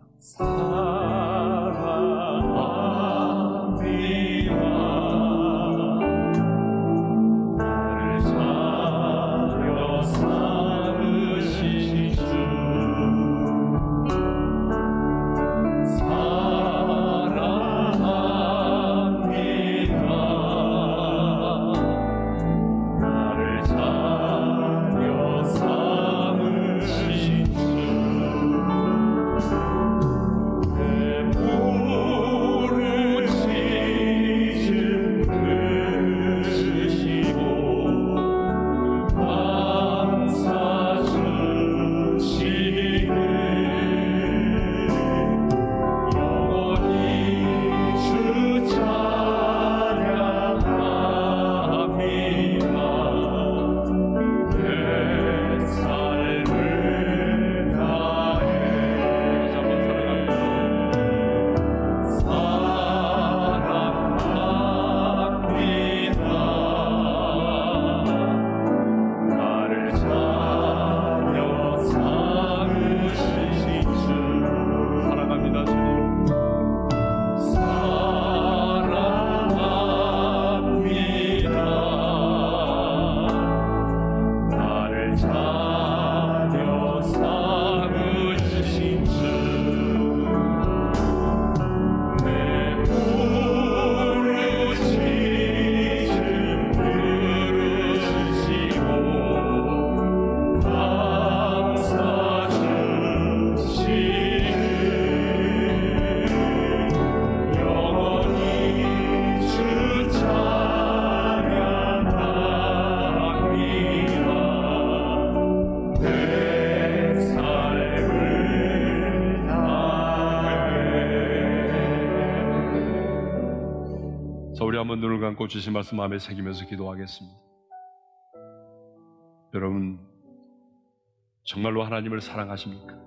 한번 눈을 감고 주신 말씀 마음에 새기면서 기도하겠습니다. 여러분, 정말로 하나님을 사랑하십니까?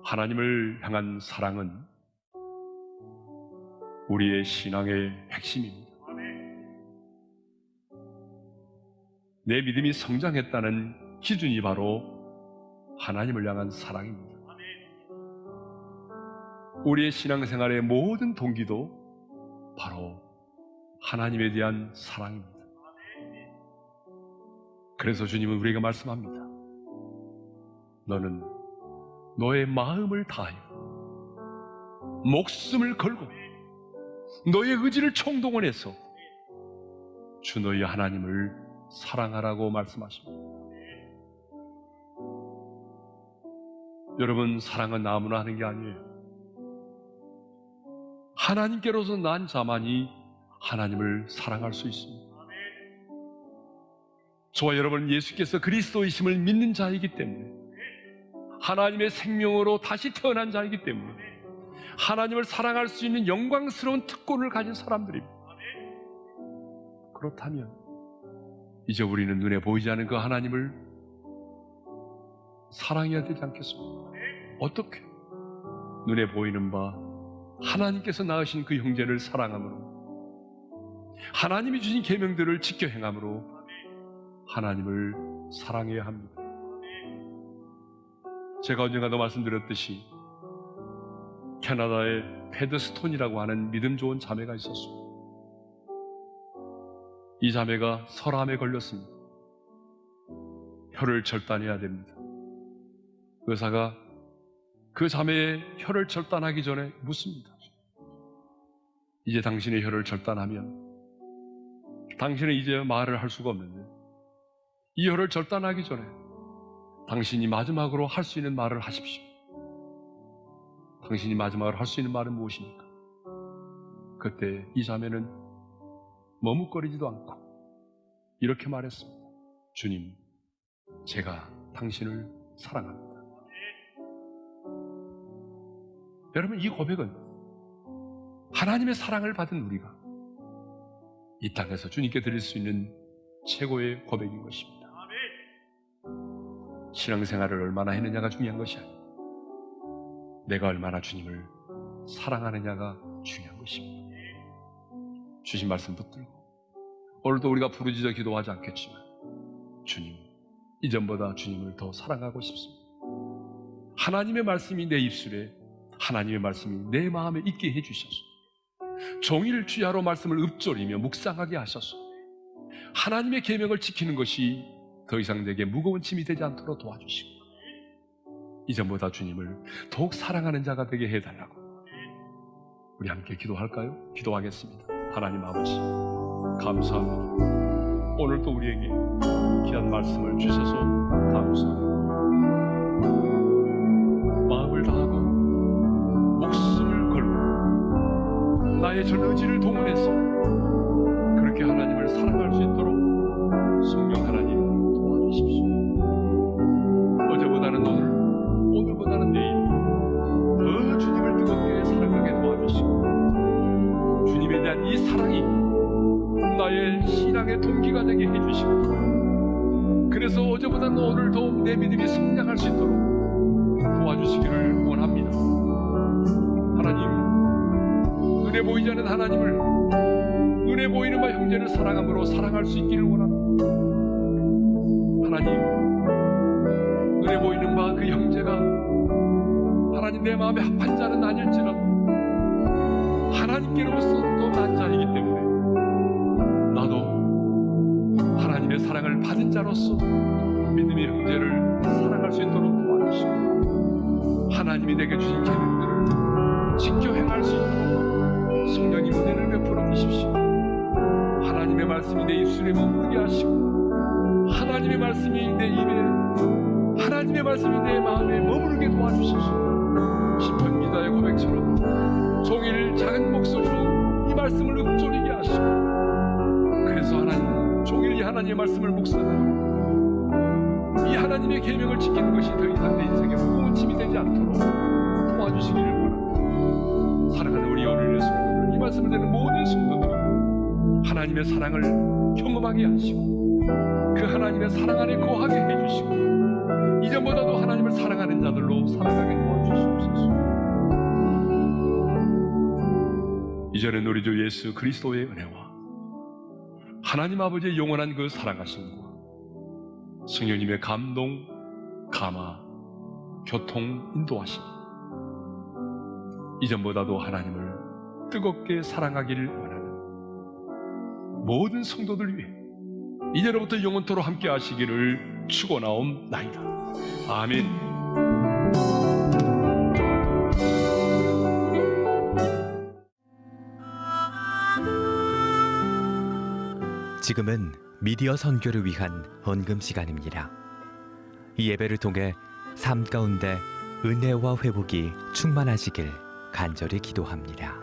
하나님을 향한 사랑은 우리의 신앙의 핵심입니다. 내 믿음이 성장했다는 기준이 바로 하나님을 향한 사랑입니다. 우리의 신앙생활의 모든 동기도 바로 하나님에 대한 사랑입니다. 그래서 주님은 우리에게 말씀합니다. 너는 너의 마음을 다하여 목숨을 걸고 너의 의지를 총동원해서 주 너희 하나님을 사랑하라고 말씀하십니다. 여러분, 사랑은 아무나 하는 게 아니에요. 하나님께로서 난 자만이 하나님을 사랑할 수 있습니다. 저와 여러분, 예수께서 그리스도이심을 믿는 자이기 때문에, 하나님의 생명으로 다시 태어난 자이기 때문에 하나님을 사랑할 수 있는 영광스러운 특권을 가진 사람들입니다. 그렇다면 이제 우리는 눈에 보이지 않는 그 하나님을 사랑해야 되지 않겠습니까? 어떻게? 눈에 보이는 바 하나님께서 낳으신 그 형제를 사랑함으로, 하나님이 주신 계명들을 지켜 행함으로 하나님을 사랑해야 합니다. 제가 언젠가도 말씀드렸듯이 캐나다에 패드스톤이라고 하는 믿음 좋은 자매가 있었습니다. 이 자매가 설암에 걸렸습니다. 혀를 절단해야 됩니다. 의사가 그 자매의 혀를 절단하기 전에 묻습니다. 이제 당신의 혀를 절단하면 당신은 이제 말을 할 수가 없는데, 이 혀를 절단하기 전에 당신이 마지막으로 할 수 있는 말을 하십시오. 당신이 마지막으로 할 수 있는 말은 무엇입니까? 그때 이 자매는 머뭇거리지도 않고 이렇게 말했습니다. 주님, 제가 당신을 사랑합니다. 여러분, 이 고백은 하나님의 사랑을 받은 우리가 이 땅에서 주님께 드릴 수 있는 최고의 고백인 것입니다. 신앙생활을 얼마나 했느냐가 중요한 것이 아니고 내가 얼마나 주님을 사랑하느냐가 중요한 것입니다. 주신 말씀 붙들고 오늘도 우리가 부르짖어 기도하지 않겠지만, 주님, 이전보다 주님을 더 사랑하고 싶습니다. 하나님의 말씀이 내 입술에, 하나님의 말씀이 내 마음에 있게 해주셔서 종일 주야로 말씀을 읊조리며 묵상하게 하셔서 하나님의 계명을 지키는 것이 더 이상 내게 무거운 짐이 되지 않도록 도와주시고, 이전보다 주님을 더욱 사랑하는 자가 되게 해달라고 우리 함께 기도할까요? 기도하겠습니다. 하나님 아버지, 감사합니다. 오늘 또 우리에게 귀한 말씀을 주셔서 감사합니다. 마음을 다하고 목숨을 걸고 나의 전 의지를 동원해서 그렇게 하나님을 사랑할 수 있도록 성령 하나님 도와주십시오. 어제보다는 오늘, 오늘보다는 내일 더 주님을 뜨겁게 사랑하게 도와주시고, 주님에 대한 이 사랑이 나의 신앙의 동기가 되게 해주시고, 그래서 어제보다는 오늘 더욱 내 믿음이 성장할 수 있도록 도와주시기를 원합니다. 하나님, 눈에 보이지 않는 하나님을 눈에 보이는 바 형제를 사랑함으로 사랑할 수 있기를 원합니다. 하나님, 눈에 보이는 바 그 형제가 하나님 내 마음에 합한 자는 아닐지라도 하나님께로서 또 난 자이기 때문에 나도 하나님의 사랑을 받은 자로서 믿음의 형제를 사랑할 수 있도록 도와주시고, 하나님이 내게 주신 계명들을 지켜 행할 수 있도록 성령님 은혜를 베풀어 주십시오. 하나님의 말씀이 내 입술에 머무르게 하시고, 하나님의 말씀이 내 입에, 하나님의 말씀이 내 마음에 머무르게 도와주셔서 시편 기자의 고백처럼 종일 작은 목소리로 이 말씀을 읊조리게 하시고, 그래서 하나님 종일 이 하나님의 말씀을 묵상하고 이 하나님의 계명을 지키는 것이 더 이상 내 인생에 무거운 짐이 되지 않도록 도와주시기를 원합니다. 사랑하는 우리 어린이 성도들, 이 말씀을 듣는 모든 성도들, 하나님의 사랑을 경험하게 하시고 그 하나님의 사랑 안에 거하게 해주시고 이전보다도 하나님을 사랑하는 자들로 살아가게 도와주시옵소서. 이제는 우리 주 예수 그리스도의 은혜와 하나님 아버지의 영원한 그 사랑하심과 성령님의 감동, 감화, 교통, 인도하심, 이전보다도 하나님을 뜨겁게 사랑하기를 원하는 모든 성도들 위해 이제로부터 영원토록 함께 하시기를 축원하옵나이다. 아멘. 지금은 미디어 선교를 위한 헌금 시간입니다. 이 예배를 통해 삶 가운데 은혜와 회복이 충만하시길 간절히 기도합니다.